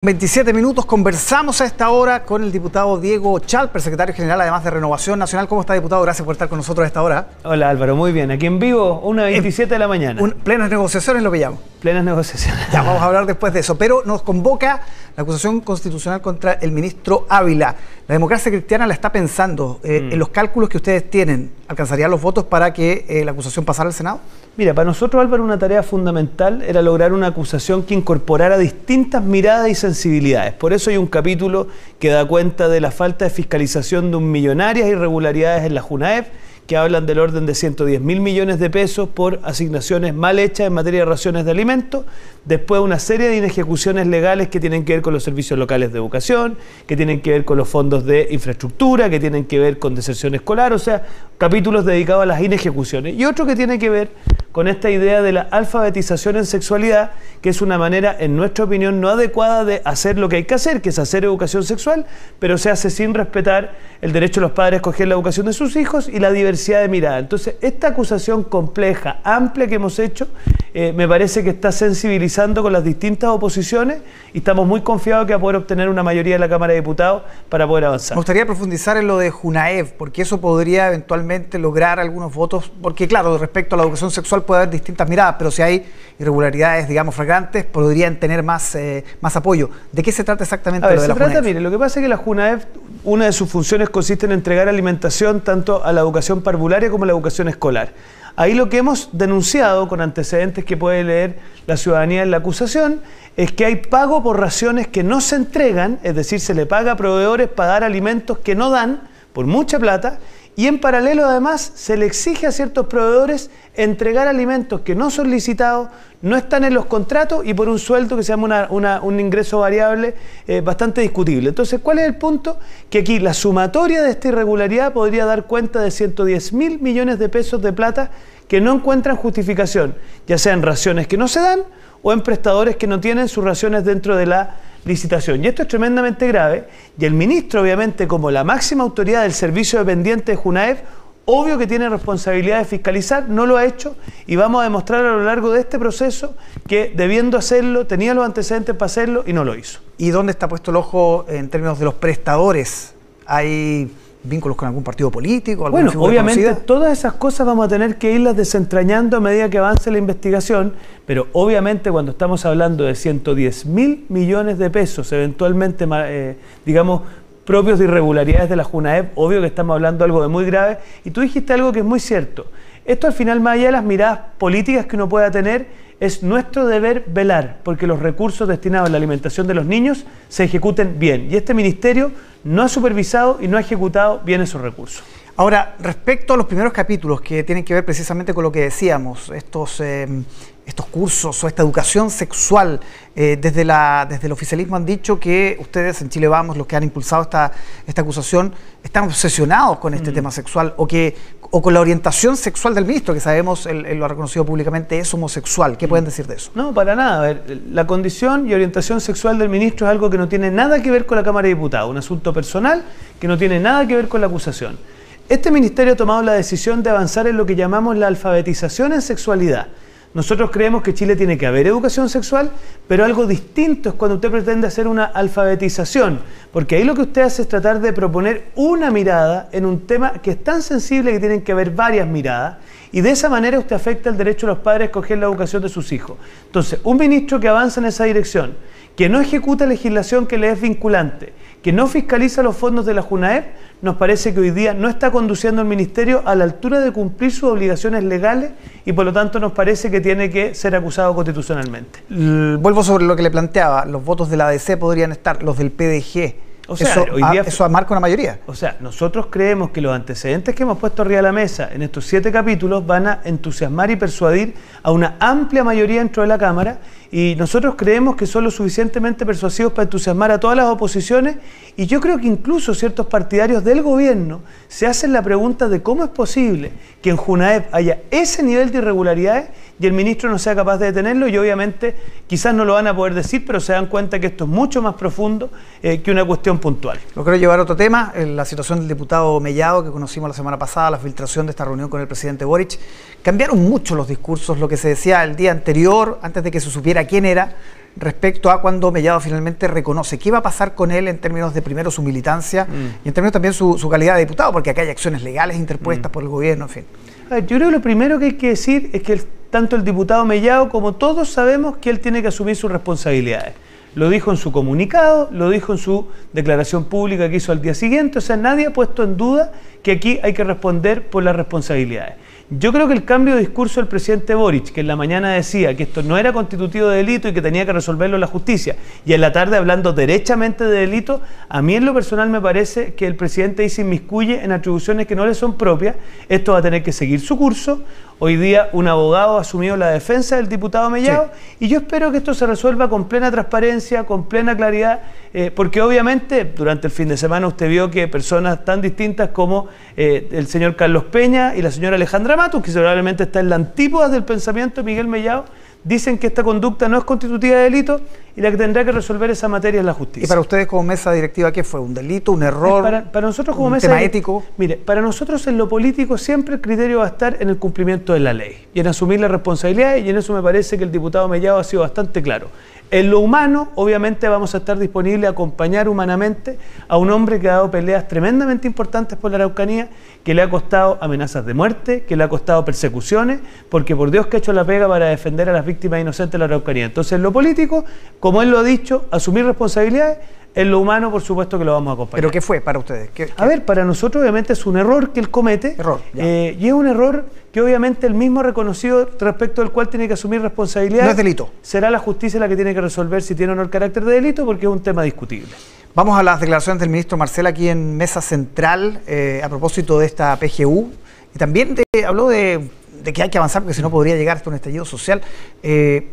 27 minutos, conversamos a esta hora con el diputado Diego Chalper, secretario general además de Renovación Nacional. ¿Cómo está, diputado? Gracias por estar con nosotros a esta hora. Hola Álvaro, muy bien. Aquí en vivo, 1:27 de la mañana. Plenas negociaciones lo pillamos. Plenas negociaciones. Ya, vamos a hablar después de eso. Pero nos convoca la acusación constitucional contra el ministro Ávila. La democracia cristiana la está pensando. En los cálculos que ustedes tienen, ¿alcanzarían los votos para que la acusación pasara al Senado? Mira, para nosotros, Álvaro, una tarea fundamental era lograr una acusación que incorporara distintas miradas y sensibilidades. Por eso hay un capítulo que da cuenta de la falta de fiscalización de millonarias irregularidades en la JUNAEP, que hablan del orden de 110.000 millones de pesos por asignaciones mal hechas en materia de raciones de alimentos, después una serie de inejecuciones legales que tienen que ver con los servicios locales de educación, que tienen que ver con los fondos de infraestructura, que tienen que ver con deserción escolar, o sea, capítulos dedicados a las inejecuciones. Y otro que tiene que ver con esta idea de la alfabetización en sexualidad, que es una manera, en nuestra opinión, no adecuada de hacer lo que hay que hacer, que es hacer educación sexual, pero se hace sin respetar el derecho de los padres a escoger la educación de sus hijos y la diversidad de mirada. Entonces, esta acusación compleja, amplia que hemos hecho, me parece que está sensibilizando con las distintas oposiciones y estamos muy confiados que va a poder obtener una mayoría de la Cámara de Diputados para poder avanzar. Me gustaría profundizar en lo de JUNAEP, porque eso podría eventualmente lograr algunos votos, porque claro, respecto a la educación sexual puede haber distintas miradas, pero si hay irregularidades, digamos, flagrantes, podrían tener más apoyo. ¿De qué se trata exactamente lo de la JUNAEP? Mire, lo que pasa es que la JUNAEP, una de sus funciones consiste en entregar alimentación tanto a la educación parvularia como a la educación escolar. Ahí lo que hemos denunciado con antecedentes que puede leer la ciudadanía en la acusación es que hay pago por raciones que no se entregan, es decir, se le paga a proveedores para dar alimentos que no dan por mucha plata, y en paralelo además se le exige a ciertos proveedores entregar alimentos que no son licitados, no están en los contratos y por un sueldo que se llama un ingreso variable bastante discutible. Entonces, ¿cuál es el punto? Que aquí la sumatoria de esta irregularidad podría dar cuenta de 110.000 millones de pesos de plata que no encuentran justificación, ya sea en raciones que no se dan o en prestadores que no tienen sus raciones dentro de la licitación. Y esto es tremendamente grave, y el ministro, obviamente, como la máxima autoridad del servicio dependiente de JUNAEP, obvio que tiene responsabilidad de fiscalizar, no lo ha hecho, y vamos a demostrar a lo largo de este proceso que, debiendo hacerlo, tenía los antecedentes para hacerlo y no lo hizo. ¿Y dónde está puesto el ojo en términos de los prestadores? ¿Hay vínculos con algún partido político? Bueno, obviamente todas esas cosas vamos a tener que irlas desentrañando a medida que avance la investigación, pero obviamente cuando estamos hablando de 110.000 millones de pesos, eventualmente, digamos, propios de irregularidades de la JUNAEP, obvio que estamos hablando de algo de muy grave, y tú dijiste algo que es muy cierto. Esto al final, más allá de las miradas políticas que uno pueda tener, es nuestro deber velar porque los recursos destinados a la alimentación de los niños se ejecuten bien. Y este ministerio no ha supervisado y no ha ejecutado bien esos recursos. Ahora, respecto a los primeros capítulos que tienen que ver precisamente con lo que decíamos, estos cursos o esta educación sexual, desde el oficialismo han dicho que ustedes en Chile Vamos, los que han impulsado esta acusación, están obsesionados con este tema sexual o con la orientación sexual del ministro, que sabemos, él lo ha reconocido públicamente, es homosexual. ¿Qué pueden decir de eso? No, para nada. A ver, la condición y orientación sexual del ministro es algo que no tiene nada que ver con la Cámara de Diputados, un asunto personal que no tiene nada que ver con la acusación. Este ministerio ha tomado la decisión de avanzar en lo que llamamos la alfabetización en sexualidad. Nosotros creemos que Chile tiene que haber educación sexual, pero algo distinto es cuando usted pretende hacer una alfabetización, porque ahí lo que usted hace es tratar de proponer una mirada en un tema que es tan sensible que tienen que haber varias miradas, y de esa manera usted afecta el derecho de los padres a escoger la educación de sus hijos. Entonces, un ministro que avanza en esa dirección, que no ejecuta legislación que le es vinculante, que no fiscaliza los fondos de la JUNAEP, nos parece que hoy día no está conduciendo al ministerio a la altura de cumplir sus obligaciones legales y por lo tanto nos parece que tiene que ser acusado constitucionalmente. Vuelvo sobre lo que le planteaba, los votos de la ADC podrían estar, los del PDG. O sea, eso marca una mayoría. O sea, nosotros creemos que los antecedentes que hemos puesto arriba de la mesa en estos 7 capítulos van a entusiasmar y persuadir a una amplia mayoría dentro de la Cámara, y nosotros creemos que son lo suficientemente persuasivos para entusiasmar a todas las oposiciones, y yo creo que incluso ciertos partidarios del gobierno se hacen la pregunta de cómo es posible que en JUNAEP haya ese nivel de irregularidades y el ministro no sea capaz de detenerlo, y obviamente quizás no lo van a poder decir, pero se dan cuenta que esto es mucho más profundo que una cuestión puntual. Lo quiero llevar a otro tema, la situación del diputado Mellado que conocimos la semana pasada, la filtración de esta reunión con el presidente Boric. Cambiaron mucho los discursos, lo que se decía el día anterior, antes de que se supiera quién era, respecto a cuando Mellado finalmente reconoce. ¿Qué va a pasar con él en términos de, primero, su militancia y en términos también su calidad de diputado? Porque acá hay acciones legales interpuestas por el gobierno, en fin. A ver, yo creo que lo primero que hay que decir es que tanto el diputado Mellado como todos sabemos que él tiene que asumir sus responsabilidades. Lo dijo en su comunicado, lo dijo en su declaración pública que hizo al día siguiente, o sea, nadie ha puesto en duda que aquí hay que responder por las responsabilidades. Yo creo que el cambio de discurso del presidente Boric, que en la mañana decía que esto no era constitutivo de delito y que tenía que resolverlo la justicia, y en la tarde hablando derechamente de delito, a mí en lo personal me parece que el presidente ahí se inmiscuye en atribuciones que no le son propias. Esto va a tener que seguir su curso. Hoy día un abogado ha asumido la defensa del diputado Mellado, y yo espero que esto se resuelva con plena transparencia, con plena claridad, porque obviamente durante el fin de semana usted vio que personas tan distintas como el señor Carlos Peña y la señora Alejandra Matus, que probablemente está en la antípoda del pensamiento de Miguel Mellado, dicen que esta conducta no es constitutiva de delito y la que tendrá que resolver esa materia es la justicia. ¿Y para ustedes como mesa directiva qué fue? ¿Un delito, un error? Para nosotros como un mesa tema ético. Mire, para nosotros en lo político siempre el criterio va a estar en el cumplimiento de la ley y en asumir la responsabilidad, y en eso me parece que el diputado Mellado ha sido bastante claro. En lo humano, obviamente vamos a estar disponibles a acompañar humanamente a un hombre que ha dado peleas tremendamente importantes por la Araucanía, que le ha costado amenazas de muerte, que le ha costado persecuciones, porque por Dios que ha hecho la pega para defender a las víctimas inocentes de la Araucanía. Entonces, en lo político, como él lo ha dicho, asumir responsabilidades. En lo humano, por supuesto que lo vamos a acompañar. ¿Pero qué fue para ustedes? A ver, para nosotros obviamente es un error que él comete. Y es un error que obviamente él mismo ha reconocido, respecto al cual tiene que asumir responsabilidad. No es delito. Será la justicia la que tiene que resolver si tiene o no el carácter de delito, porque es un tema discutible. Vamos a las declaraciones del ministro Marcel aquí en Mesa Central, a propósito de esta PGU. Y también habló de que hay que avanzar, porque si no podría llegar hasta un estallido social.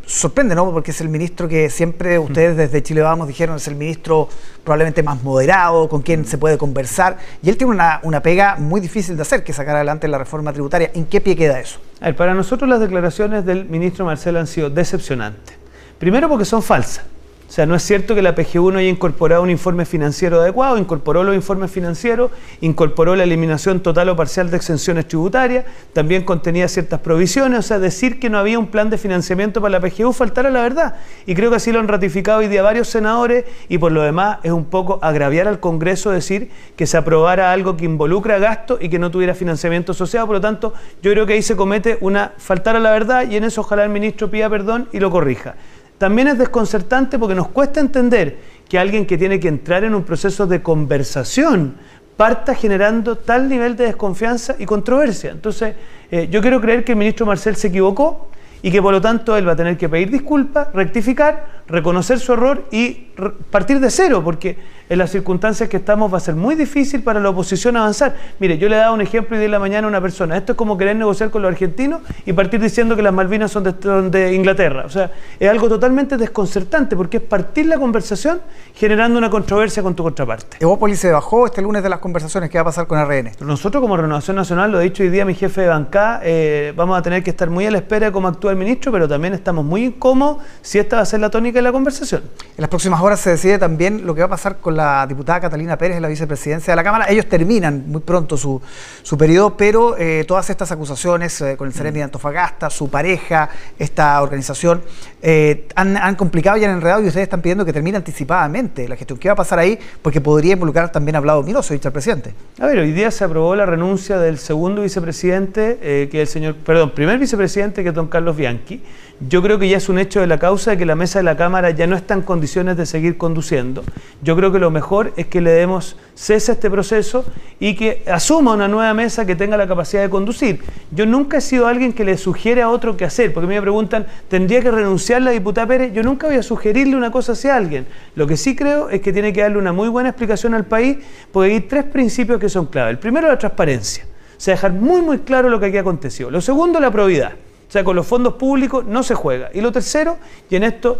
Sorprende, ¿no? Porque es el ministro que siempre ustedes desde Chile Vamos dijeron es el ministro probablemente más moderado, con quien se puede conversar, y él tiene una pega muy difícil de hacer, que sacar adelante la reforma tributaria. ¿En qué pie queda eso? A ver, para nosotros las declaraciones del ministro Marcel han sido decepcionantes. Primero porque son falsas. O sea, no es cierto que la PGU no haya incorporado un informe financiero adecuado, incorporó los informes financieros, incorporó la eliminación total o parcial de exenciones tributarias, también contenía ciertas provisiones. O sea, decir que no había un plan de financiamiento para la PGU faltara la verdad. Y creo que así lo han ratificado hoy día varios senadores, y por lo demás es un poco agraviar al Congreso decir que se aprobara algo que involucra gasto y que no tuviera financiamiento asociado. Por lo tanto, yo creo que ahí se comete faltar a la verdad, y en eso ojalá el ministro pida perdón y lo corrija. También es desconcertante porque nos cuesta entender que alguien que tiene que entrar en un proceso de conversación parta generando tal nivel de desconfianza y controversia. Entonces, yo quiero creer que el ministro Marcel se equivocó y que por lo tanto él va a tener que pedir disculpas, rectificar, reconocer su error y partir de cero, porque en las circunstancias que estamos va a ser muy difícil para la oposición avanzar. Mire, yo le he dado un ejemplo y de la mañana a una persona. Esto es como querer negociar con los argentinos y partir diciendo que las Malvinas son de Inglaterra. O sea, es algo totalmente desconcertante, porque es partir la conversación generando una controversia con tu contraparte. Evópolis se bajó este lunes de las conversaciones. ¿Qué va a pasar con RN? Nosotros como Renovación Nacional, lo he dicho hoy día mi jefe de bancada, vamos a tener que estar muy a la espera de cómo actúa el ministro, pero también estamos muy incómodos si esta va a ser la tónica de la conversación. En las próximas horas se decide también lo que va a pasar con la diputada Catalina Pérez en la vicepresidencia de la Cámara. Ellos terminan muy pronto su periodo, pero todas estas acusaciones con el Ceremi de Antofagasta, su pareja, esta organización, han complicado y han enredado, y ustedes están pidiendo que termine anticipadamente la gestión. ¿Qué va a pasar ahí? Porque podría involucrar también a Vlado Milosevic, al presidente. A ver, hoy día se aprobó la renuncia del segundo vicepresidente, que es primer vicepresidente, que es don Carlos Bianchi. Yo creo que ya es un hecho de la causa de que la mesa de la Cámara ya no está en condiciones de seguir conduciendo. Yo creo que lo mejor es que le demos cese a este proceso y que asuma una nueva mesa que tenga la capacidad de conducir. Yo nunca he sido alguien que le sugiere a otro qué hacer, porque a mí me preguntan, ¿tendría que renunciar la diputada Pérez? Yo nunca voy a sugerirle una cosa hacia alguien. Lo que sí creo es que tiene que darle una muy buena explicación al país, porque hay tres principios que son clave. El primero, la transparencia. O sea, dejar muy claro lo que aquí aconteció. Lo segundo, la probidad. O sea, con los fondos públicos no se juega. Y lo tercero, y en esto,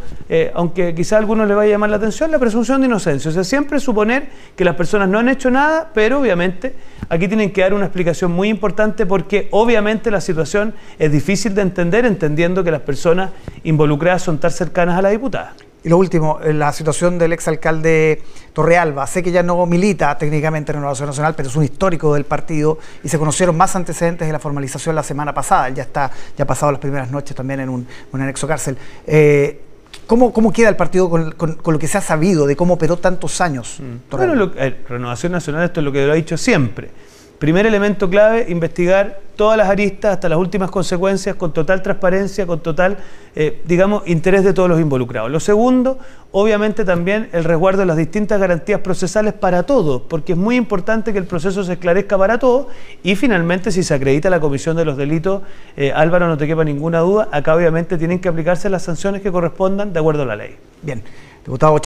aunque quizá a algunos les vaya a llamar la atención, la presunción de inocencia. O sea, siempre suponer que las personas no han hecho nada, pero obviamente aquí tienen que dar una explicación muy importante porque obviamente la situación es difícil de entender, entendiendo que las personas involucradas son tan cercanas a la diputada. Y lo último, la situación del exalcalde Torrealba. Sé que ya no milita técnicamente en Renovación Nacional, pero es un histórico del partido y se conocieron más antecedentes de la formalización la semana pasada. Él ya ha pasado las primeras noches también en un anexo cárcel. ¿Cómo queda el partido con lo que se ha sabido de cómo operó tantos años? Bueno, Renovación Nacional, esto es lo que lo ha dicho siempre. Primer elemento clave, investigar todas las aristas hasta las últimas consecuencias con total transparencia, con total, interés de todos los involucrados. Lo segundo, obviamente también el resguardo de las distintas garantías procesales para todos, porque es muy importante que el proceso se esclarezca para todos y finalmente si se acredita la comisión de los delitos, Álvaro, no te quepa ninguna duda, acá obviamente tienen que aplicarse las sanciones que correspondan de acuerdo a la ley. Bien, diputado